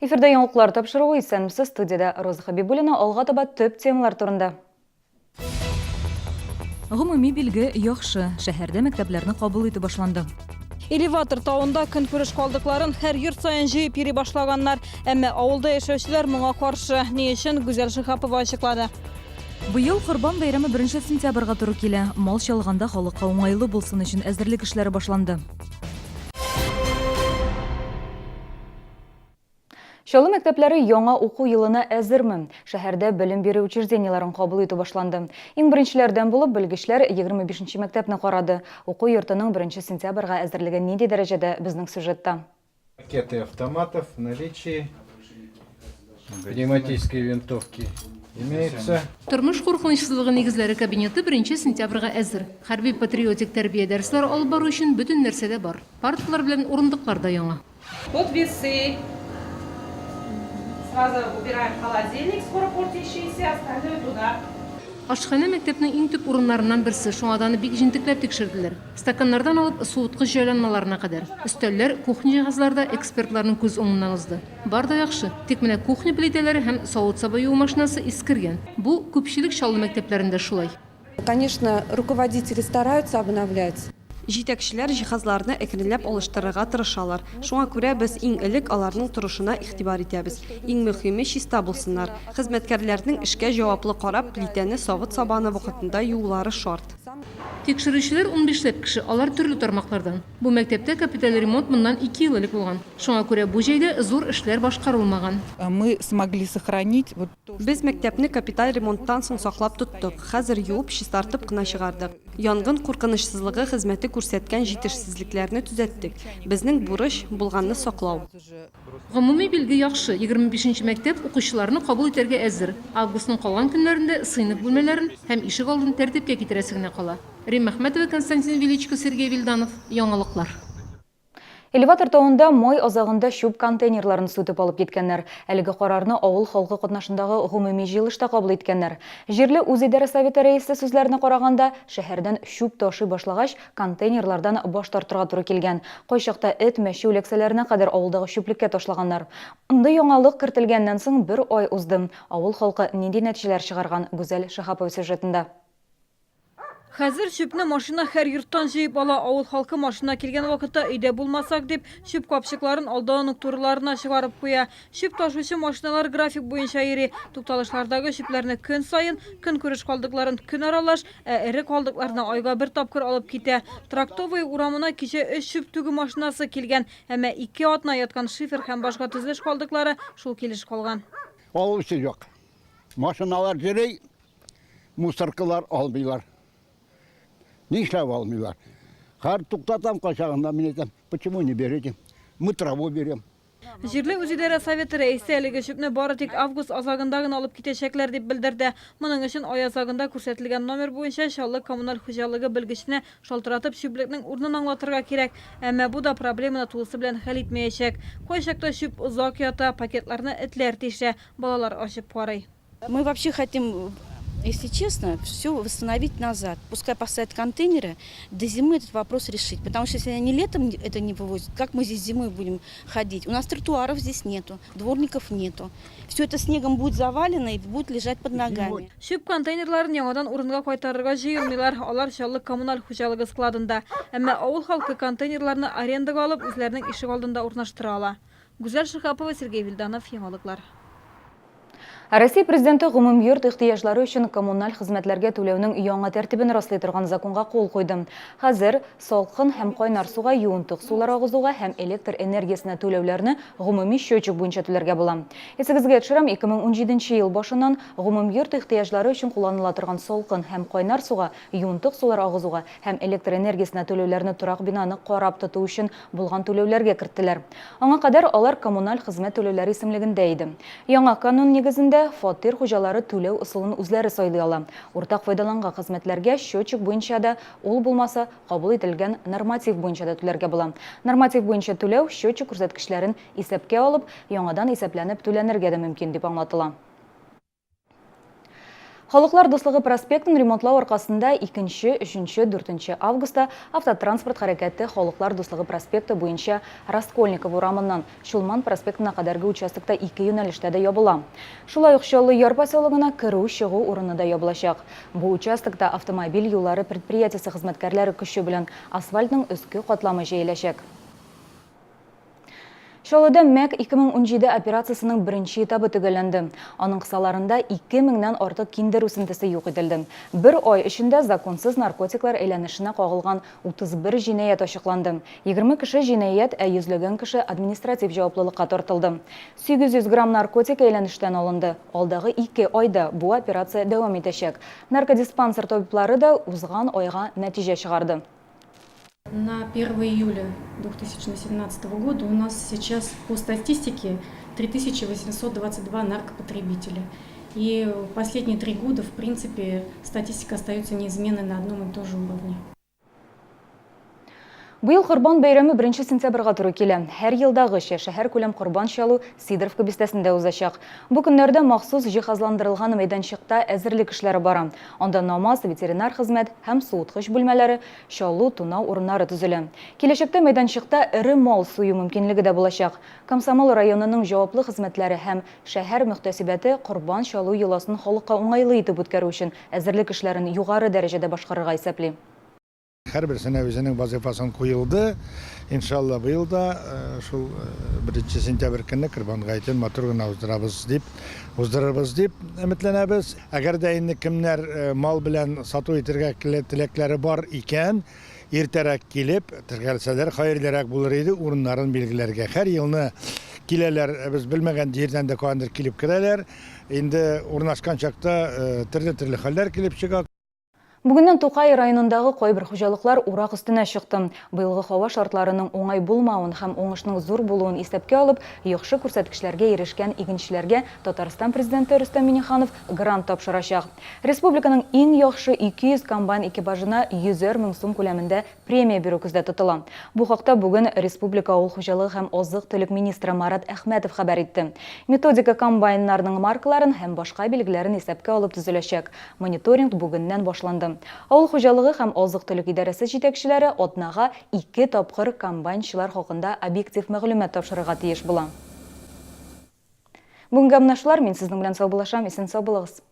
Эфирде яңалыклар тапшыруы исәнмесез студияда Роза Хабибуллина алга таба төп темалар турында. Гомуми билге яхшы. Шәһәрдә мәктәпләрне кабул итү башланды. Элеватор тауында көнкүреш калдыкларын һәр йорт саен җыеп йөри башлаганнар. Әмма авылда яшәүчеләр моңа каршы. Ни өчен Гүзәл Шиһапова ачыклады. Быел Корбан бәйрәме 1 сентябрьгә туры килә. Мал чалганда халыкка уңайлы булсын өчен әзерлек эшләре башланды. Шалы мәктәпләре яңа уку елына әзерме? Шәһәрдә белем бирү учрежденияларын кабул итү башланды. Иң беренчеләрдән булып белгечләр 25-нче мәктәпне карады. Уку йортының 1 сентябрьгә әзерлеге нинди дәрәҗәдә безнең сюжетта? Пакеты автоматов в наличии, пневматические винтовки имеются. Тормыш куркынычсызлыгы нигезләре кабинеты 1 сентябрьгә әзер. Хәрби патриотик тәрбия дәресләре алып бару өчен бөтен нәрсәдә бар. Парталар белән урындыклар да яңа. Вот весы. Сразу убираем холодильник, скоро портящийся, остальное туда. Ашхана мәктәпнең иң төп урыннарыннан берсе, шуңа да аны бик җентекләп тикшерделәр. Стаканнардан алып суыткыч җайланмаларына кадәр. Өстәлләр, кухня җиһазларда экспертларның күз уңыннан узды. Бар да яхшы. Тик менә кухня плитәләре һәм савыт-саба юу машинасы искергән. Бу күпчелек шаллы мәктәпләрендә шулай. Конечно, руководители стараются обновлять. Җитәкчеләр җиһазларны әкренләп алыштырырга тырышалар. Шуңа күрә без иң элек аларның торышына игътибар итәбез. Иң мөһиме чиста булсыннар. Хезмәткәрләрнең эшкә җаваплы карап, плитәне савыт-сабаны вакытында юулары шарт. Тикшерүчеләр 15 кеше, алар төрле тармаклардан. Бу мәктәптә капиталь ремонт моннан 2 ел элек булган. Шуңа күрә бу җәйдә зур эшләр башкарылмаган. Мы смогли сохранить Без мәктәпне капиталь ремонттан соң саклап тоттык. Хәзер юып, чистартып кына чыгардык. Янгын куркынычсызлыгы хезмәте күрсәткән җитешсезлекләрне төзәттек. Безнең бурыч булганны саклау. Гомуми билге яхшы. 25-нче мәктәп укучыларны кабул итәргә әзер. Августның калган көннәрендә сыйныф бүлмәләрен һәм ишек алдын тәртипкә китерәсе генә кала. Рим Әхмәтова, Константин Величко, Сергей Вильданов. Яңалыклар. Элеватор тауында май азагында шуп контейнерларын сүтеп алып киткәннәр. Әлеге карарны авыл халкы катнашындагы гомуми җыелышта кабул иткәннәр. Җирле үзидарә советы рәисе сүзләренә караганда, шәһәрдән шуп ташый башлагач, контейнерлардан баш тартырга туры килгән. Кайчакта эт мәче үләксәләренә кадәр авылдагы шуплеккә ташлаганнар. Инде яңалык кертелгәннән соң 1 ай узды. Авыл халкы нинди нәтиҗәләр чыгарган? Гүзәл Шиһапова сюжетында. Хәзер шөпне машина һәр йорттан җыеп ала. Авыл халкы машина килгән вакытта өйдә булмасак дип, шөп капчыкларын алдан ук турыларына чыгарып куя. Шөп ташучы машиналар график буенча йөри. Тукталышлардагы шөпләрне көн саен, көнкүреш калдыкларын көн аралаш, эре калдыкларны айга бер тапкыр алып китә. Трактовый урамына кичә 3 шөп түгү машинасы килгән, әмма 2 атна яткан шифер һәм башка төзелеш калдыклары шул килеш калган. Алучы юк. Машиналар йөри, мусоркалар алмыйлар. Нишләп алмыйлар? Һәр туктатам качагында мен әйтәм, почему не берете? Мы траву берем. Җирле үзидарә советы рәисе әлеге шөпне бары тик август азагында гына алып китәчәкләр дип белдерде. Моның өчен ай азагында күрсәтелгән номер буенча Чаллы коммуналь хуҗалыгы белгечне шалтыратып шүплекнең урынын аңлатырга кирәк. Әмма бу да проблеманы тулысы белән хәл итмәячәк. Кайчакта шүп озак ята, пакетларны этләр тишә, балалар ачып карый. Мы вообще хотим, если честно, все восстановить назад. Пускай поставят контейнеры, до зимы этот вопрос решить. Потому что если они летом это не вывозят, как мы здесь зимой будем ходить? У нас тротуаров здесь нету, дворников нету. Все это снегом будет завалено и будет лежать под ногами. Шүп контейнерларын яңадан урынга кайтарырга җыелмыйлар. Алар Чаллы коммуналь хуҗалыгы складында. Әмма авыл халкы контейнерларны арендага алып, үзләренең ишек алдында урнаштыра ала. Гүзәл Шиһапова, Сергей Вильданов, яңалыклар. Россия президенты гомуми йорт ихтыяҗлары өчен коммуналь хезмәтләргә түләүнең яңа тәртибен раслый торган законга кул куйды. Хәзер салкын һәм кайнар суга, юынтык сулар агызуга һәм электр энергиясенә түләүләрне гомуми счетчик буенча түләргә була. Исегезгә төшерәм, 2017 ел башыннан гомуми йорт ихтыяҗлары өчен кулланыла торган салкын һәм кайнар суга, юынтык сулар агызуга һәм электр энергиясенә түләүләрне торак бинаны карап тоту өчен булган түләүләргә керттеләр. Аңа кадәр алар коммуналь хезмәт түләүләре исемлегендә иде. Яңа канун нигезендә фатир хуҗалары түләү ысулын үзләре сайлый ала. Уртак файдаланган хезмәтләргә счетчик буенча да, ул булмаса, кабул ителгән норматив буенча да түләргә була. Норматив буенча түләү счетчик күрсәткечләрен исәпкә алып, яңадан исәпләнеп түләнергә дә мөмкин дип аңлатыла. Халыклар дуслыгы проспектын ремонтлау аркасында 2, 3, 4 августа автотранспорт хәрәкәте Халыклар дуслыгы проспекты буенча Раскольников урамыннан Шулман проспектына кадәрге участокта 2 юнәлештә дә ябыла. Шулай ук Чаллы яр поселогына керү-чыгу урыны да ябылачак. Бу участокта автомобиль юллары предприятиясе хезмәткәрләре көче белән асфальтның өске катламы җәеләчәк. Чаллыда МЭК 2017 операциясының беренче этабы төгәлләнде. Аның кысаларында 2000-нән артык киндер үсентесе юк ителде. Бер ай эчендә законсыз наркотиклар әйләнешенә кагылган 31 җинаять ачыкланды. 20 кеше җинаять, ә йөзләгән кеше административ җаваплылыкка тартылды. 800 грамм наркотик әйләнештән алынды. Алдагы 2 айда бу операция дәвам итәчәк. Наркодиспансер табиблары да узган айга нәтиҗә чыгарды. На 1 июля 2017 года у нас сейчас по статистике 3822 наркопотребителя. И последние 3 года, в принципе, статистика остается неизменной на одном и том же уровне. Быел Корбан бәйрәме 1 сентябрьгә туры килә. Һәр елдагыча шәһәр күләм корбан чалу Сидоровка бистәсендә узачак. Бу көннәрдә махсус җиһазландырылган мәйданчыкта әзерлек эшләре бара. Анда намаз, ветеринар хезмәт һәм суыткыч бүлмәләре, чалу, тунау урыннары төзелә. Киләчәктә мәйданчыкта ире мал сую мөмкинлеге дә булачак. Комсомол районының җаваплы хезмәтләре һәм шәһәр мөхтәсибәте корбан чалу йоласын халыкка уңайлы итеп үткәрү өчен әзерлек эшләрен югары дәрәҗәдә башкарырга исәпли. Һәрберсенә үзенең вазифасын куелды. Иншалла быел да шул 1 сентябрь көнне Корбан гаетен матур гына уздырырбыз дип өметләнәбез. Әгәр дә инде кемнәр мал белән сату итәргә теләкләре бар икән, иртәрәк килеп тергәлсәләр хәерлерәк булыр иде урыннарын билгеләргә. Һәр елны киләләр, без белмәгән җирдән дә кандыр килеп керәләр. Инде урнашкан чакта төрле хәлләр килеп чыга. Бүгеннән Тукай районындагы кайбер хуҗалыклар урак өстенә чыкты. Быелгы һава шартларының уңай булмавын һәм уңышның зур булуын исәпкә алып, яхшы күрсәткечләргә ирешкән игенчеләргә Татарстан президенты Рөстәм Миңнеханов грант тапшырачак. Республиканың иң яхшы 200 комбайн экипажына 100 мең сум күләмендә премия бирү күздә тотыла. Бу хакта бүген Республика авыл хуҗалыгы һәм азык-төлек министры Марат Әхмәтов хәбәр итте. Методика комбайннарның маркаларын һәм башка билгеләрен исәпкә алып төзеләчәк. Мониторинг бүгеннән башланды. Авыл хуҗалыгы һәм азык-төлек идарәсе җитәкчеләре атнага 2 тапкыр комбайнчылар хакында объектив мәгълүмат тапшырырга тиеш була. Бүгенге менә шулар, мин сезнең белән сау булашам, исән сау булыгыз.